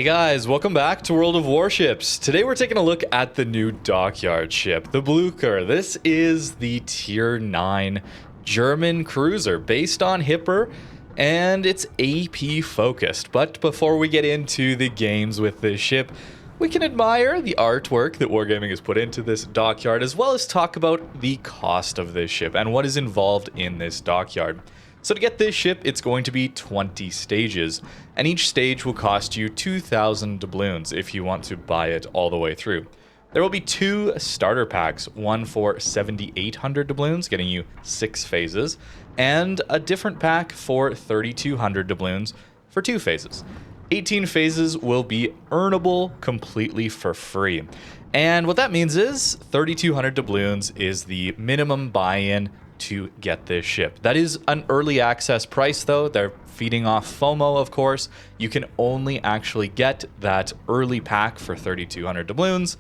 Hey guys, welcome back to World of Warships. Today we're taking a look at the new Dockyard ship, the Blucher. This is the Tier 9 German cruiser based on Hipper, and it's AP focused. But before we get into the games with this ship, we can admire the artwork that Wargaming has put into this Dockyard, as well as talk about the cost of this ship and what is involved in this Dockyard. So to get this ship, it's going to be 20 stages, and each stage will cost you 2,000 doubloons if you want to buy it all the way through. There will be two starter packs, one for 7,800 doubloons, getting you 6 phases, and a different pack for 3,200 doubloons for 2 phases. 18 phases will be earnable completely for free. And what that means is 3,200 doubloons is the minimum buy-in to get this ship. That is an early access price though. They're feeding off FOMO, of course. You can only actually get that early pack for 3,200 doubloons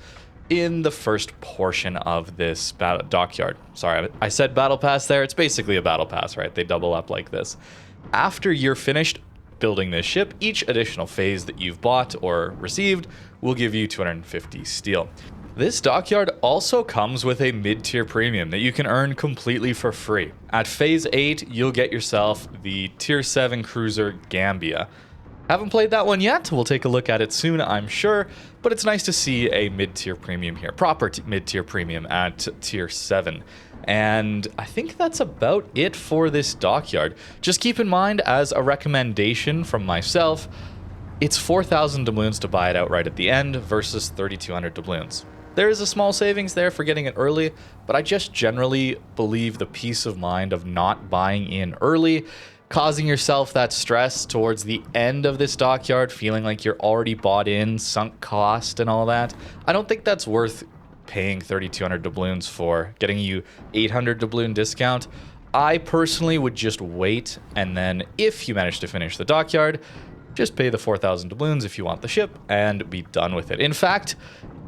in the first portion of this Dockyard. Sorry, I said battle pass there. It's basically a battle pass, right? They double up like this. After you're finished building this ship, each additional phase that you've bought or received will give you 250 steel. This Dockyard also comes with a mid-tier premium that you can earn completely for free. At Phase 8, you'll get yourself the Tier 7 cruiser Gambia. Haven't played that one yet, we'll take a look at it soon, I'm sure, but it's nice to see a mid-tier premium here, proper mid-tier premium at Tier 7. And I think that's about it for this Dockyard. Just keep in mind, as a recommendation from myself, it's 4,000 doubloons to buy it outright at the end versus 3,200 doubloons. There is a small savings there for getting it early, but I just generally believe the peace of mind of not buying in early, causing yourself that stress towards the end of this Dockyard, feeling like you're already bought in, sunk cost and all that. I don't think that's worth paying 3,200 doubloons for, getting you 800 doubloon discount. I personally would just wait, and then if you manage to finish the Dockyard, just pay the 4,000 doubloons if you want the ship and be done with it. In fact,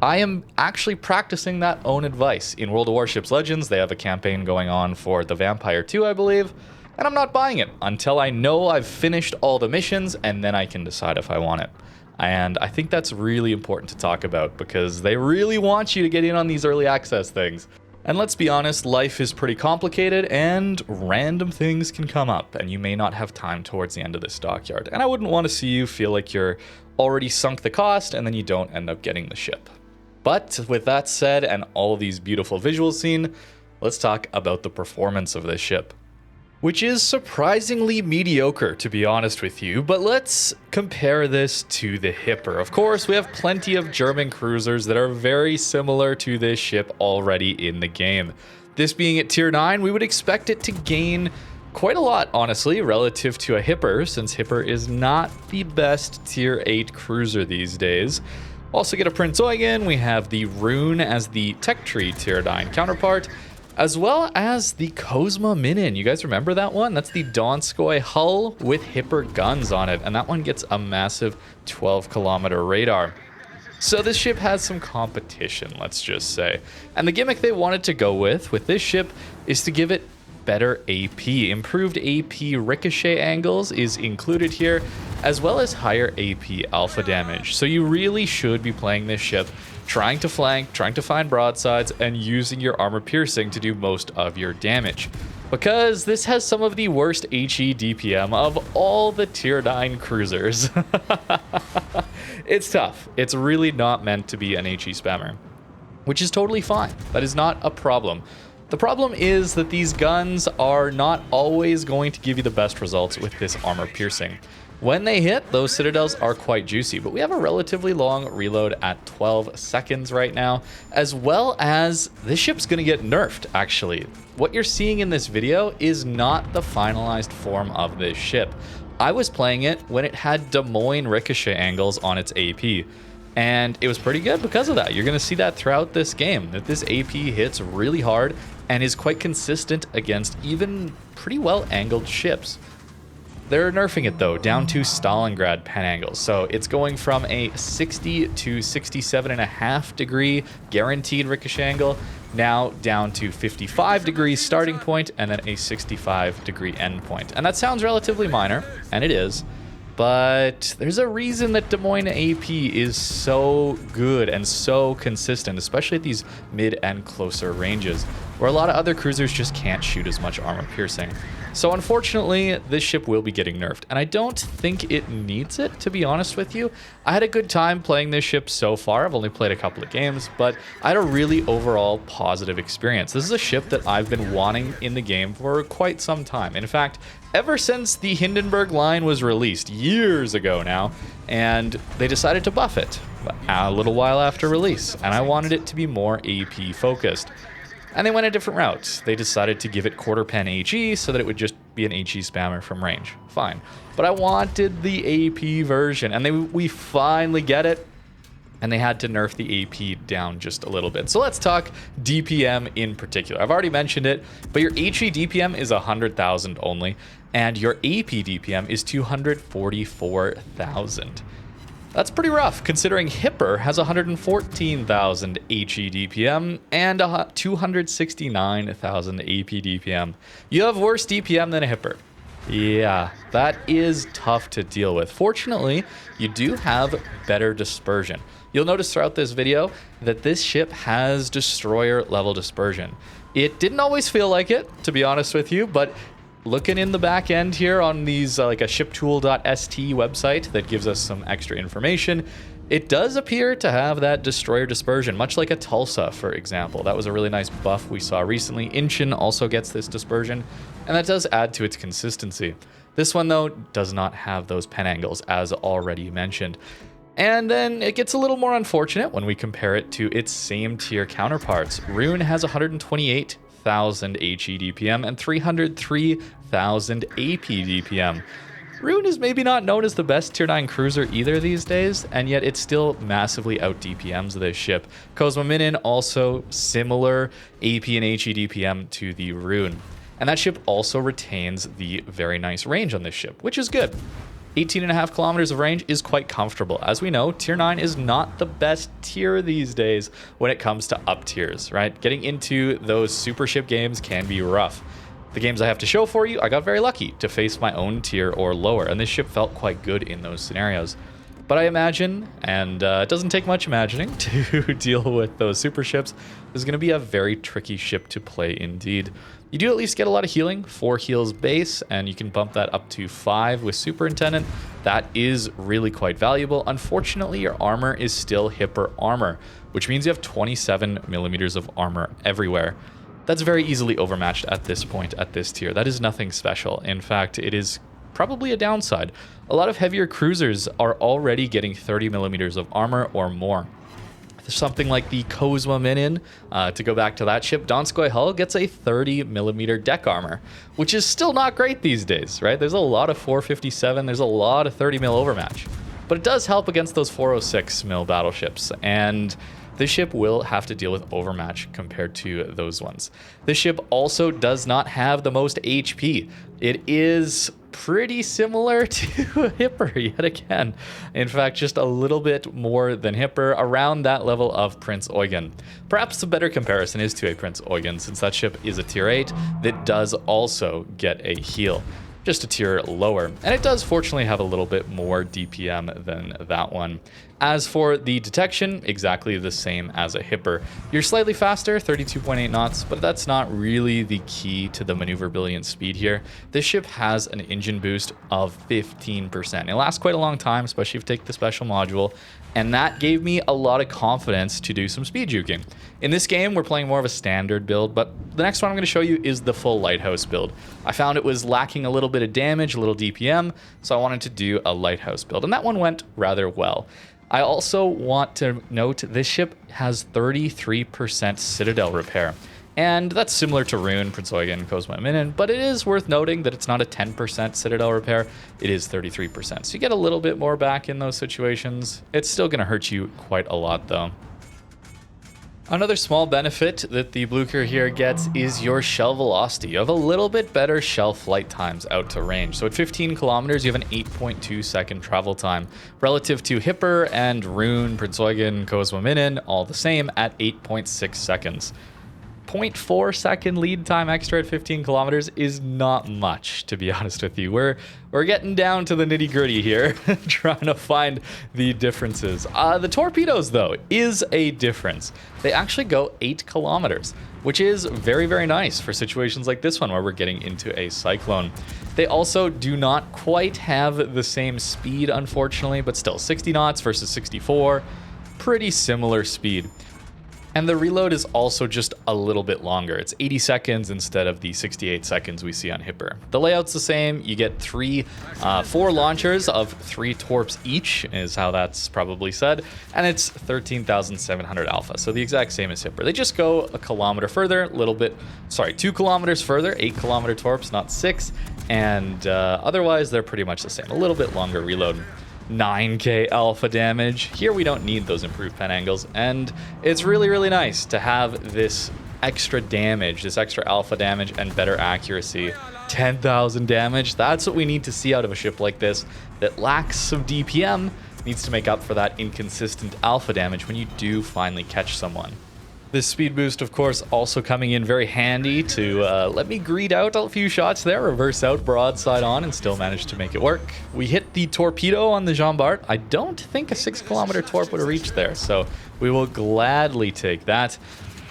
I am actually practicing that own advice. In World of Warships Legends, they have a campaign going on for the Vampire 2, I believe, and I'm not buying it until I know I've finished all the missions, and then I can decide if I want it. And I think that's really important to talk about because they really want you to get in on these early access things. And let's be honest, life is pretty complicated and random things can come up and you may not have time towards the end of this Dockyard. And I wouldn't want to see you feel like you're already sunk the cost and then you don't end up getting the ship. But with that said and all these beautiful visuals seen, let's talk about the performance of this ship, which is surprisingly mediocre, to be honest with you. But let's compare this to the Hipper. Of course, we have plenty of German cruisers that are very similar to this ship already in the game. This being at Tier 9, we would expect it to gain quite a lot, honestly, relative to a Hipper, since Hipper is not the best Tier 8 cruiser these days. Also get a Prinz Eugen, we have the Roon as the Tech Tree Tier 9 counterpart, as well as the Kozma Minin. You guys remember that one? That's the Donskoy hull with Hipper guns on it, and that one gets a massive 12-kilometer radar. So this ship has some competition, let's just say. And the gimmick they wanted to go with this ship is to give it better AP. Improved AP ricochet angles is included here, as well as higher AP alpha damage. So you really should be playing this ship trying to flank, trying to find broadsides, and using your armor piercing to do most of your damage. Because this has some of the worst HE DPM of all the Tier 9 cruisers. It's tough. It's really not meant to be an HE spammer, which is totally fine. That is not a problem. The problem is that these guns are not always going to give you the best results with this armor piercing. When they hit, those citadels are quite juicy, but we have a relatively long reload at 12 seconds right now, as well as this ship's going to get nerfed, actually. What you're seeing in this video is not the finalized form of this ship. I was playing it when it had Des Moines ricochet angles on its AP, and it was pretty good because of that. You're going to see that throughout this game, that this AP hits really hard and is quite consistent against even pretty well angled ships. They're nerfing it though down to Stalingrad pen angles, so it's going from a 60 to 67.5 degree guaranteed ricochet angle now down to 55 degrees starting point and then a 65 degree end point. And that sounds relatively minor, and it is, But there's a reason that Des Moines AP is so good and so consistent, especially at these mid and closer ranges, where a lot of other cruisers just can't shoot as much armor piercing. So unfortunately, this ship will be getting nerfed, and I don't think it needs it, to be honest with you. I had a good time playing this ship so far. I've only played a couple of games, but I had a really overall positive experience. This is a ship that I've been wanting in the game for quite some time. In fact, ever since the Hindenburg line was released years ago now, and they decided to buff it a little while after release, and I wanted it to be more AP focused. And they went a different route. They decided to give it quarter pen HE so that it would just be an HE spammer from range. Fine. But I wanted the AP version, and we finally get it. And they had to nerf the AP down just a little bit. So let's talk DPM in particular. I've already mentioned it, but your HE DPM is 100,000 only, and your AP DPM is 244,000. That's pretty rough, considering Hipper has 114,000 HE DPM and 269,000 AP DPM. You have worse DPM than a Hipper. Yeah, that is tough to deal with. Fortunately, you do have better dispersion. You'll notice throughout this video that this ship has destroyer level dispersion. It didn't always feel like it, to be honest with you, but looking in the back end here on these like a shiptool.st website that gives us some extra information, it does appear to have that destroyer dispersion, much like a Tulsa, for example. That was a really nice buff we saw recently. Incheon also gets this dispersion, and that does add to its consistency. This one, though, does not have those pen angles, as already mentioned. And then it gets a little more unfortunate when we compare it to its same tier counterparts. Roon has 128,000 HE DPM and 303,000 AP DPM. Roon is maybe not known as the best tier 9 cruiser either these days, and yet it still massively out DPMs this ship. Kozma Minin also similar AP and HE DPM to the Roon. And that ship also retains the very nice range on this ship, which is good. 18.5 kilometers of range is quite comfortable. As we know, tier 9 is not the best tier these days when it comes to up tiers, right? Getting into those super ship games can be rough. The games I have to show for you, I got very lucky to face my own tier or lower, and this ship felt quite good in those scenarios. But I imagine, and it doesn't take much imagining to deal with those super ships, this is going to be a very tricky ship to play indeed. You do at least get a lot of healing, 4 heals base, and you can bump that up to 5 with Superintendent. That is really quite valuable. Unfortunately, your armor is still Hipper armor, which means you have 27 millimeters of armor everywhere. That's very easily overmatched at this point, at this tier. That is nothing special. In fact, it is probably a downside. A lot of heavier cruisers are already getting 30 millimeters of armor or more. Something like the Kozma Minin, to go back to that ship, Donskoy hull gets a 30 millimeter deck armor, which is still not great these days, right? There's a lot of 457, there's a lot of 30 mil overmatch, but it does help against those 406 mil battleships, and this ship will have to deal with overmatch compared to those ones. This ship also does not have the most HP. It is pretty similar to Hipper yet again. In fact, just a little bit more than Hipper, around that level of Prince Eugen. Perhaps the better comparison is to a Prince Eugen, since that ship is a tier 8 that does also get a heal. Just a tier lower, and it does fortunately have a little bit more DPM than that one. As for the detection, exactly the same as a Hipper. You're slightly faster, 32.8 knots, but that's not really the key to the maneuverability and speed here. This ship has an engine boost of 15%. It lasts quite a long time, especially if you take the special module, and that gave me a lot of confidence to do some speed juking. In this game, we're playing more of a standard build, but the next one I'm going to show you is the full lighthouse build. I found it was lacking a little bit of damage, a little DPM, so I wanted to do a lighthouse build, and that one went rather well. I also want to note this ship has 33% Citadel repair, and that's similar to Roon, Prince Eugen, Kozma Minin, but it is worth noting that it's not a 10% Citadel repair, it is 33%. So you get a little bit more back in those situations. It's still going to hurt you quite a lot though. Another small benefit that the Blucher here gets is your shell velocity. You have a little bit better shell flight times out to range. So at 15 kilometers, you have an 8.2 second travel time relative to Hipper and Roon, Prinz Eugen, Kozma Minin, all the same at 8.6 seconds. 0.4 second lead time extra at 15 kilometers is not much, to be honest with you. We're getting down to the nitty gritty here, trying to find the differences. The torpedoes, though, is a difference. They actually go 8 kilometers, which is very, very nice for situations like this one where we're getting into a cyclone. They also do not quite have the same speed, unfortunately, but still 60 knots versus 64, pretty similar speed. And the reload is also just a little bit longer. It's 80 seconds instead of the 68 seconds we see on Hipper. The layout's the same. You get 4 launchers of 3 torps each, is how that's probably said. And it's 13,700 alpha, so the exact same as Hipper. They just go a kilometer further, 2 kilometers further, 8 kilometer torps, not 6. And otherwise, they're pretty much the same. A little bit longer reload. 9k alpha damage. Here we don't need those improved pen angles, and it's really, really nice to have this extra damage, this extra alpha damage and better accuracy. 10,000 damage, that's what we need to see out of a ship like this that lacks some DPM, needs to make up for that inconsistent alpha damage when you do finally catch someone. This speed boost, of course, also coming in very handy to let me greed out a few shots there, reverse out, broadside on, and still manage to make it work. We hit the torpedo on the Jean Bart. I don't think a 6 kilometer torp would have reached there, so we will gladly take that.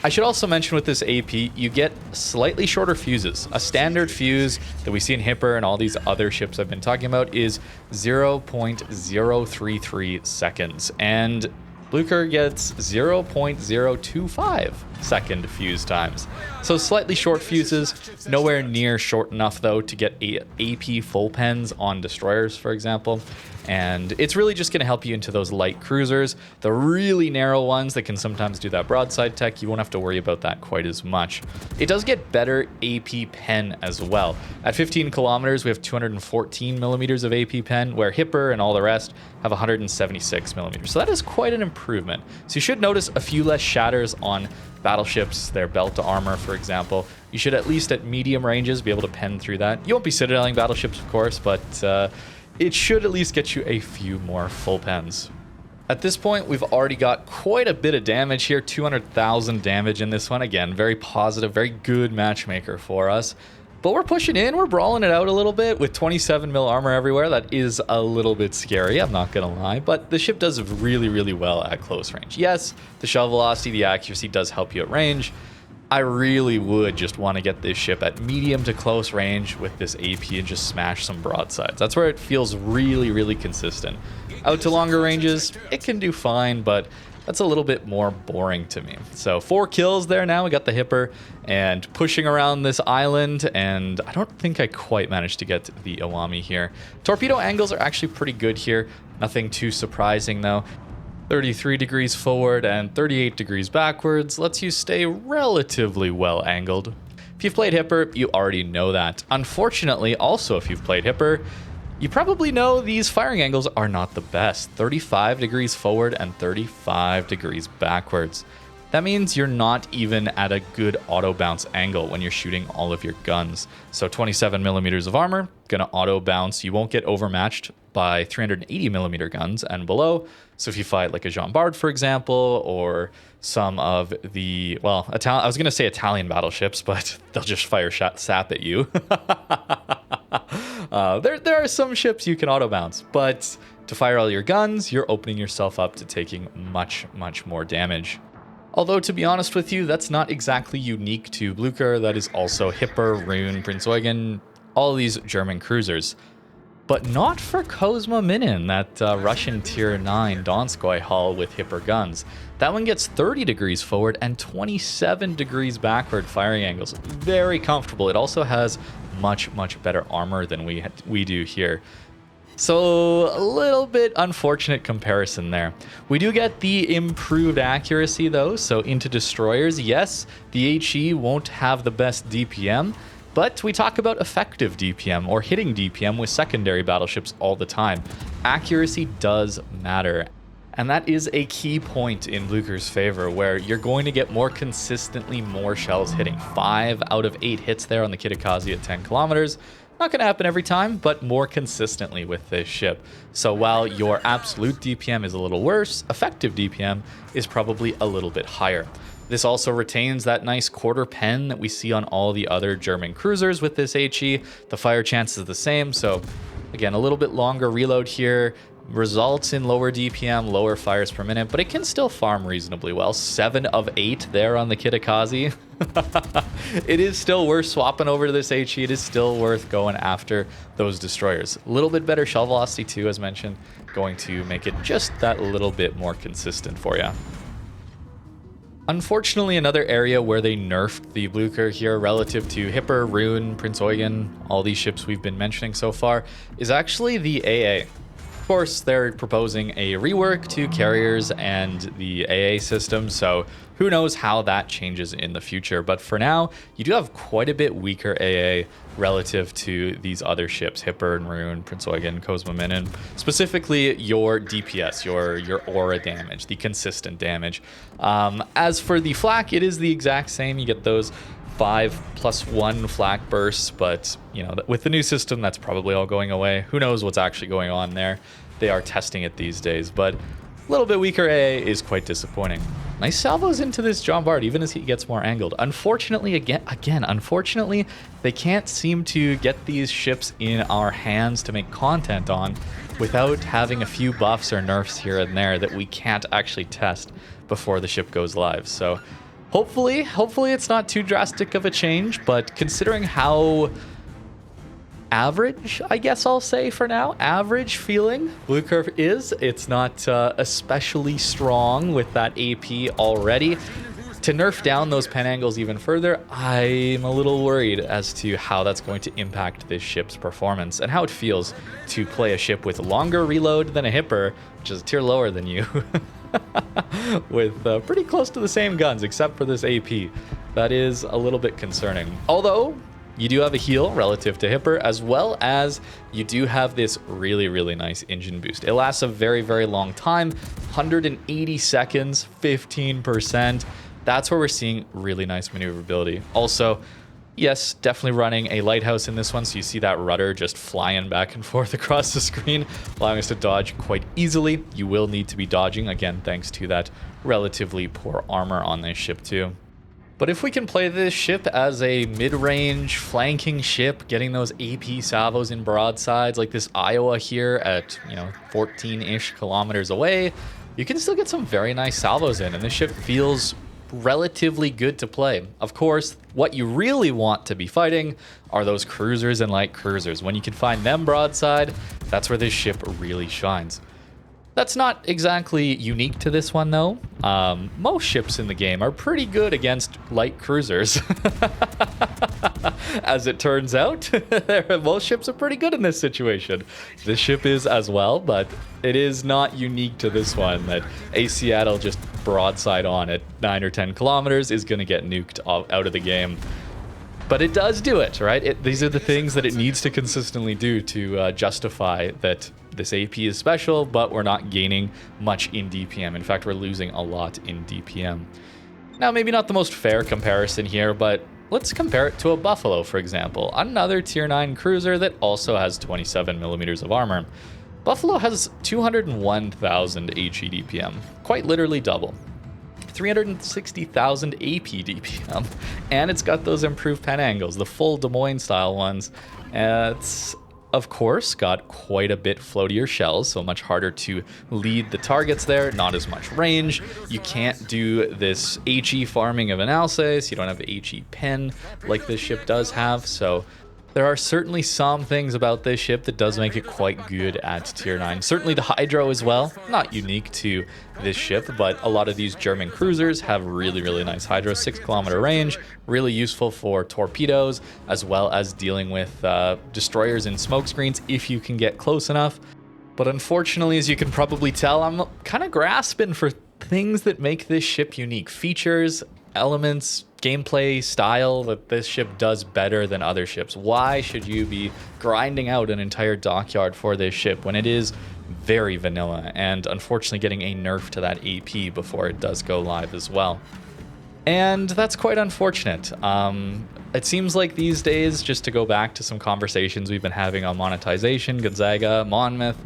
I should also mention with this AP, you get slightly shorter fuses. A standard fuse that we see in Hipper and all these other ships I've been talking about is 0.033 seconds, and Blucher gets 0.025 second fuse times. So slightly short fuses, nowhere near short enough though to get AP full pens on destroyers, for example. And it's really just going to help you into those light cruisers. The really narrow ones that can sometimes do that broadside tech, you won't have to worry about that quite as much. It does get better AP pen as well. At 15 kilometers, we have 214 millimeters of AP pen, where Hipper and all the rest have 176 millimeters. So that is quite an improvement. So you should notice a few less shatters on battleships, their belt to armor, for example. You should at least at medium ranges be able to pen through that. You won't be citadeling battleships, of course, but it should at least get you a few more full pens. At this point, we've already got quite a bit of damage here, 200,000 damage in this one. Again, very positive, very good matchmaker for us. But we're pushing in, we're brawling it out a little bit with 27 mil armor everywhere. That is a little bit scary, I'm not gonna lie, but the ship does really, really well at close range. Yes, the shell velocity, the accuracy does help you at range. I really would just want to get this ship at medium to close range with this AP and just smash some broadsides. That's where it feels really, really consistent. Out to longer ranges, it can do fine, but that's a little bit more boring to me. So 4 kills there now. We got the Hipper and pushing around this island, and I don't think I quite managed to get the Iwami here. Torpedo angles are actually pretty good here. Nothing too surprising though. 33 degrees forward and 38 degrees backwards lets you stay relatively well angled. If you've played Hipper, you already know that. Unfortunately, also if you've played Hipper, you probably know these firing angles are not the best. 35 degrees forward and 35 degrees backwards. That means you're not even at a good auto bounce angle when you're shooting all of your guns. So 27 millimeters of armor, gonna auto bounce. You won't get overmatched by 380 millimeter guns and below. So if you fight like a Jean Bart, for example, or some of the, well, I was gonna say Italian battleships, but they'll just fire sap at you. There are some ships you can auto bounce, but to fire all your guns, you're opening yourself up to taking much, much more damage. Although, to be honest with you, that's not exactly unique to Blucher. That is also Hipper, Roon, Prinz Eugen, all these German cruisers. But not for Kozma Minin, that Russian Tier 9 Donskoy hull with Hipper guns. That one gets 30 degrees forward and 27 degrees backward firing angles. Very comfortable. It also has much, much better armor than we do here. So a little bit unfortunate comparison there. We do get the improved accuracy though, so into destroyers, yes, the HE won't have the best DPM, but we talk about effective DPM or hitting DPM with secondary battleships all the time. Accuracy does matter. And that is a key point in Blucher's favor, where you're going to get more consistently more shells hitting. 5 out of 8 hits there on the Kitakazi at 10 kilometers. Not going to happen every time, but more consistently with this ship. So while your absolute DPM is a little worse, effective DPM is probably a little bit higher. This also retains that nice quarter pen that we see on all the other German cruisers with this HE. The fire chance is the same, so again, a little bit longer reload here. Results in lower DPM, lower fires per minute, but it can still farm reasonably well. 7 of 8 there on the Kitakazi. It is still worth swapping over to this HE. It is still worth going after those destroyers. A little bit better shell velocity too, as mentioned, going to make it just that little bit more consistent for you. Unfortunately, another area where they nerfed the Blücher here relative to Hipper, Roon, Prinz Eugen, all these ships we've been mentioning so far, is actually the AA. Of course, they're proposing a rework to carriers and the AA system, so who knows how that changes in the future. But for now, you do have quite a bit weaker AA relative to these other ships, Hipper and Roon, Prinz Eugen, Cosmomin, and specifically your DPS, your aura damage, the consistent damage. As for the flak, it is the exact same. You get those 5+1 flak bursts, but you know, with the new system, that's probably all going away. Who knows what's actually going on there? They are testing it these days, but a little bit weaker AA is quite disappointing. Nice salvos into this John Bart, even as he gets more angled. Unfortunately, unfortunately, they can't seem to get these ships in our hands to make content on without having a few buffs or nerfs here and there that we can't actually test before the ship goes live. So hopefully it's not too drastic of a change, but considering how average, I guess I'll say for now, average feeling Blucher is, it's not especially strong with that AP already. To nerf down those pen angles even further, I'm a little worried as to how that's going to impact this ship's performance and how it feels to play a ship with longer reload than a Hipper, which is a tier lower than you. With pretty close to the same guns, except for this AP. That is a little bit concerning. Although, you do have a heal relative to Hipper, as well as you do have this really, really nice engine boost. It lasts a very, very long time, 180 seconds, 15%. That's where we're seeing really nice maneuverability. Also, yes, definitely running a lighthouse in this one, so you see that rudder just flying back and forth across the screen, allowing us to dodge quite easily. You will need to be dodging, again, thanks to that relatively poor armor on this ship too. But if we can play this ship as a mid-range flanking ship, getting those AP salvos in broadsides like this Iowa here at, 14-ish kilometers away, you can still get some very nice salvos in, and this ship feels relatively good to play. Of course, what you really want to be fighting are those cruisers and light cruisers. When you can find them broadside, that's where this ship really shines. That's not exactly unique to this one, though. Most ships in the game are pretty good against light cruisers. As it turns out, most ships are pretty good in this situation. This ship is as well, but it is not unique to this one that a Seattle just broadside on at 9 or 10 kilometers is going to get nuked out of the game. But it does do it, right? These are the things that it needs to consistently do to justify that this AP is special, but we're not gaining much in DPM. In fact, we're losing a lot in DPM. Now, maybe not the most fair comparison here, but let's compare it to a Buffalo, for example. Another tier 9 cruiser that also has 27 millimeters of armor. Buffalo has 201,000 HE DPM, quite literally double. 360,000 AP DPM, and it's got those improved pen angles, the full Des Moines style ones. It's of course got quite a bit floatier shells, so much harder to lead the targets there, not as much range. You can't do this HE farming of an Alsace, you don't have HE pen like this ship does have, so there are certainly some things about this ship that does make it quite good at tier 9. Certainly the hydro as well, not unique to this ship, but a lot of these German cruisers have really, really nice hydro, 6-kilometer range, really useful for torpedoes, as well as dealing with destroyers and smoke screens if you can get close enough. But unfortunately, as you can probably tell, I'm kind of grasping for things that make this ship unique. Features, elements, gameplay style that this ship does better than other ships. Why should you be grinding out an entire dockyard for this ship when it is very vanilla and unfortunately getting a nerf to that AP before it does go live as well? And that's quite unfortunate. It seems like these days, just to go back to some conversations we've been having on monetization, Gonzaga, Monmouth,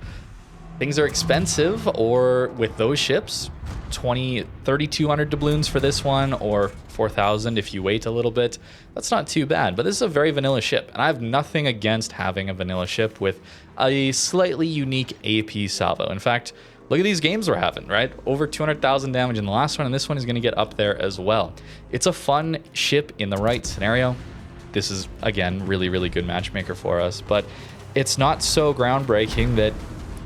things are expensive, or with those ships, 3,200 doubloons for this one, or 4,000 if you wait a little bit. That's not too bad, but this is a very vanilla ship, and I have nothing against having a vanilla ship with a slightly unique AP salvo. In fact, look at these games we're having, right? Over 200,000 damage in the last one, and this one is going to get up there as well. It's a fun ship in the right scenario. This is, again, really, really good matchmaker for us, but it's not so groundbreaking that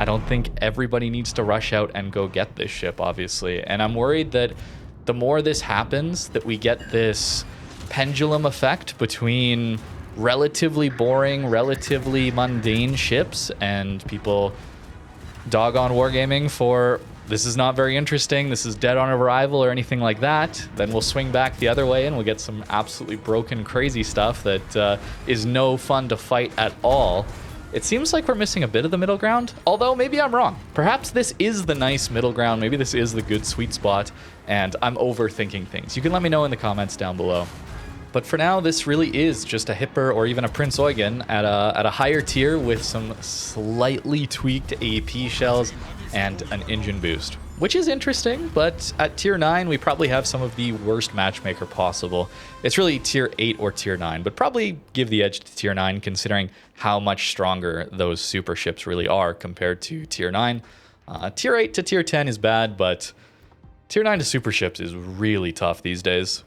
I don't think everybody needs to rush out and go get this ship, obviously. And I'm worried that the more this happens, that we get this pendulum effect between relatively boring, relatively mundane ships and people dog on wargaming for this is not very interesting, this is dead on arrival or anything like that. Then we'll swing back the other way and we'll get some absolutely broken, crazy stuff that is no fun to fight at all. It seems like we're missing a bit of the middle ground, although maybe I'm wrong. Perhaps this is the nice middle ground. Maybe this is the good sweet spot, and I'm overthinking things. You can let me know in the comments down below. But for now, this really is just a Hipper or even a Prinz Eugen at a higher tier with some slightly tweaked AP shells and an engine boost, which is interesting, but at tier 9, we probably have some of the worst matchmaker possible. It's really tier 8 or tier 9, but probably give the edge to tier 9 considering how much stronger those super ships really are compared to tier 9. Tier 8 to tier 10 is bad, but tier 9 to super ships is really tough these days.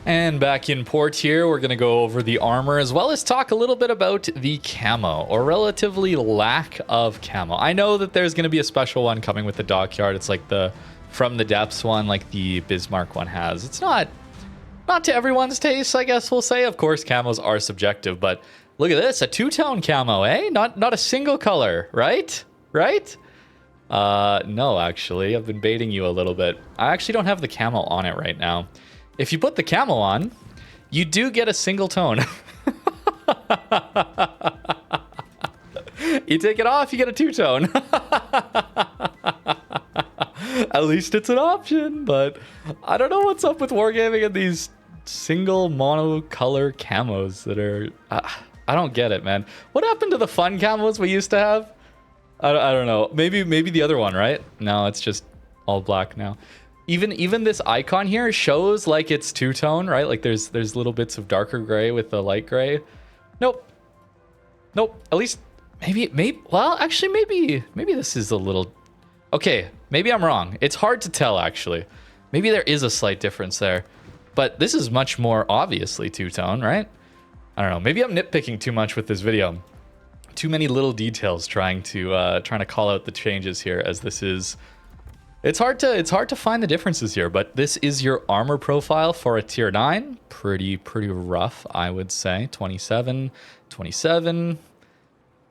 And back in port here, we're going to go over the armor as well as talk a little bit about the camo, or relatively lack of camo. I know that there's going to be a special one coming with the Dockyard. It's like the From the Depths one, like the Bismarck one has. It's not to everyone's taste, I guess we'll say. Of course, camos are subjective, but look at this, a two-tone camo, eh? Not a single color, right? Right? No, actually, I've been baiting you a little bit. I actually don't have the camo on it right now. If you put the camo on, you do get a single tone. You take it off, you get a two-tone. At least it's an option, but I don't know what's up with wargaming and these single monocolor camos that are... I don't get it, man. What happened to the fun camos we used to have? I don't know. Maybe the other one, right? No, it's just all black now. Even this icon here shows like it's two-tone, right? Like there's little bits of darker gray with the light gray. Nope. At least maybe well, actually maybe this is a little... Okay, maybe I'm wrong. It's hard to tell actually. Maybe there is a slight difference there. But this is much more obviously two-tone, right? I don't know. Maybe I'm nitpicking too much with this video. Too many little details trying to call out the changes here, as this is... It's hard to find the differences here, but this is your armor profile for a tier 9. Pretty rough, I would say. 27.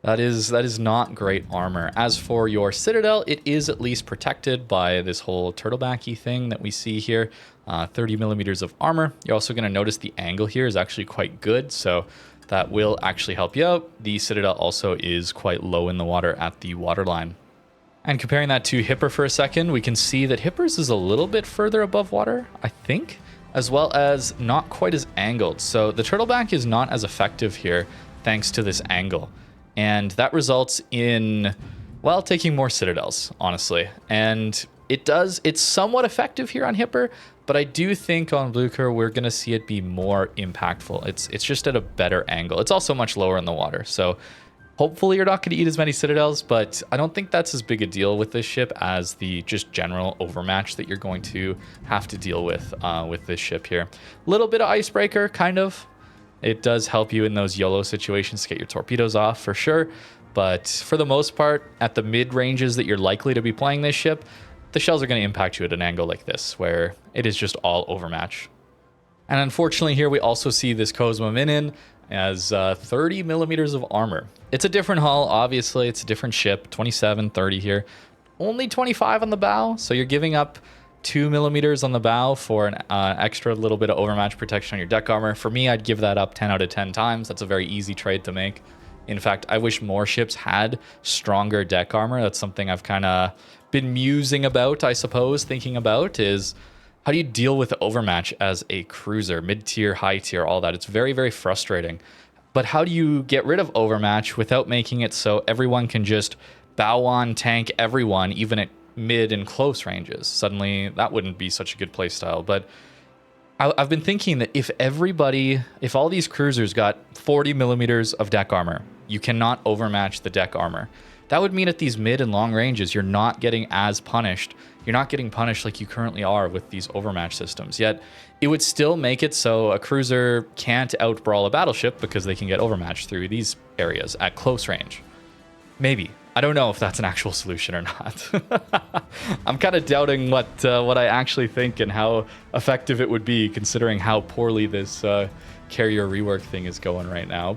That is not great armor. As for your citadel, it is at least protected by this whole turtlebacky thing that we see here. 30 millimeters of armor. You're also going to notice the angle here is actually quite good, so that will actually help you out. The citadel also is quite low in the water at the waterline. And comparing that to Hipper for a second, we can see that Hipper's is a little bit further above water, I think, as well as not quite as angled. So the turtleback is not as effective here thanks to this angle. And that results in, well, taking more citadels, honestly. And it's somewhat effective here on Hipper, but I do think on Blucher we're going to see it be more impactful. It's just at a better angle. It's also much lower in the water, so... Hopefully you're not going to eat as many citadels, but I don't think that's as big a deal with this ship as the just general overmatch that you're going to have to deal with this ship here. A little bit of icebreaker, kind of. It does help you in those YOLO situations to get your torpedoes off for sure, but for the most part, at the mid-ranges that you're likely to be playing this ship, the shells are going to impact you at an angle like this, where it is just all overmatch. And unfortunately here we also see this Cosmo Minin as 30 millimeters of armor. It's a different hull, obviously. It's a different ship. 27, 30 here. Only 25 on the bow, so you're giving up 2 millimeters on the bow for an extra little bit of overmatch protection on your deck armor. For me, I'd give that up 10 out of 10 times. That's a very easy trade to make. In fact, I wish more ships had stronger deck armor. That's something I've kind of been musing about, I suppose, thinking about, is how do you deal with the overmatch as a cruiser, mid-tier, high-tier, all that? It's very, very frustrating. But how do you get rid of overmatch without making it so everyone can just bow on tank everyone, even at mid and close ranges. Suddenly, that wouldn't be such a good playstyle. But I've been thinking that if all these cruisers got 40 millimeters of deck armor, you cannot overmatch the deck armor. That would mean at these mid and long ranges, you're not getting as punished. You're not getting punished like you currently are with these overmatch systems. Yet, it would still make it so a cruiser can't outbrawl a battleship because they can get overmatched through these areas at close range. Maybe. I don't know if that's an actual solution or not. I'm kind of doubting what I actually think and how effective it would be, considering how poorly this carrier rework thing is going right now.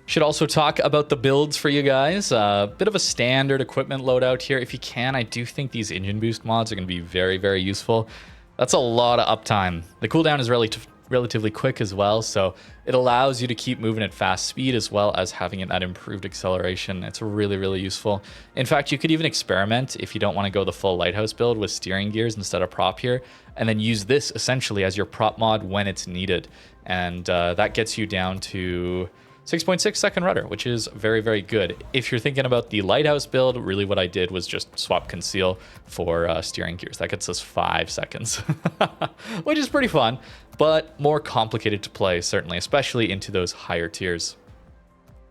Should also talk about the builds for you guys. Bit of a standard equipment loadout here. If you can, I do think these engine boost mods are going to be very, very useful. That's a lot of uptime. The cooldown is relatively quick as well, so it allows you to keep moving at fast speed as well as having that improved acceleration. It's really, really useful. In fact, you could even experiment if you don't want to go the full lighthouse build with steering gears instead of prop here, and then use this essentially as your prop mod when it's needed. And that gets you down to 6.6 second rudder, which is very, very good. If you're thinking about the lighthouse build, really what I did was just swap conceal for steering gears. That gets us 5 seconds, which is pretty fun, but more complicated to play, certainly, especially into those higher tiers.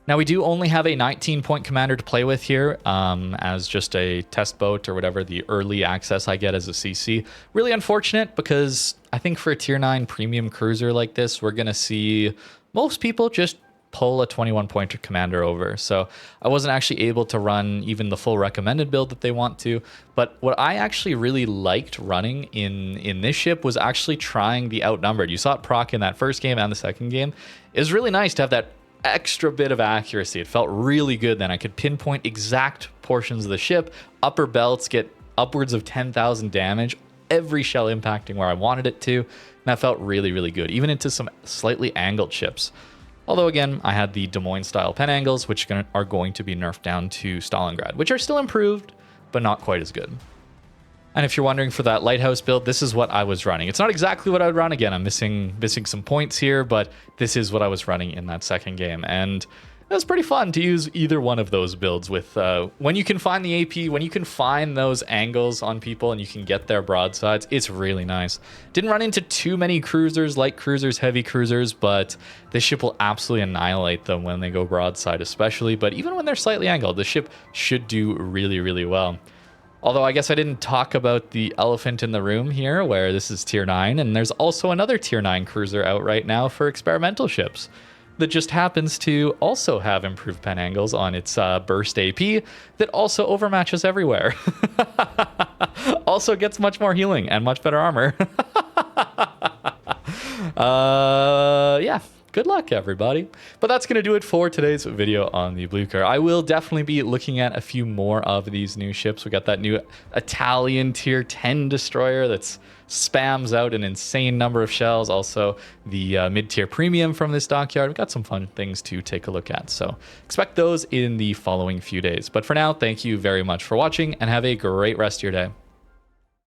Now, we do only have a 19-point commander to play with here as just a test boat or whatever, the early access I get as a CC. Really unfortunate because I think for a tier 9 premium cruiser like this, we're going to see most people just pull a 21-point commander over. So I wasn't actually able to run even the full recommended build that they want to. But what I actually really liked running in this ship was actually trying the outnumbered. You saw it proc in that first game and the second game. It was really nice to have that extra bit of accuracy. It felt really good then. I could pinpoint exact portions of the ship, upper belts, get upwards of 10,000 damage, every shell impacting where I wanted it to. And that felt really, really good, even into some slightly angled ships. Although, again, I had the Des Moines-style pen angles, which are going to be nerfed down to Stalingrad, which are still improved, but not quite as good. And if you're wondering for that lighthouse build, this is what I was running. It's not exactly what I would run. Again, I'm missing some points here, but this is what I was running in that second game. And it was pretty fun to use either one of those builds with when you can find the AP, when you can find those angles on people and you can get their broadsides. It's really nice. Didn't run into too many cruisers, light cruisers, heavy cruisers, but this ship will absolutely annihilate them when they go broadside especially. But even when they're slightly angled, the ship should do really, really well. Although I guess I didn't talk about the elephant in the room here, where this is tier 9, and there's also another tier 9 cruiser out right now for experimental ships that just happens to also have improved pen angles on its burst AP that also overmatches everywhere. Also gets much more healing and much better armor. Yeah, good luck, everybody. But that's going to do it for today's video on the Blucher. I will definitely be looking at a few more of these new ships. We got that new Italian tier 10 destroyer that's spams out an insane number of shells. Also, the mid-tier premium from this dockyard. We've got some fun things to take a look at. So expect those in the following few days. But for now, thank you very much for watching and have a great rest of your day.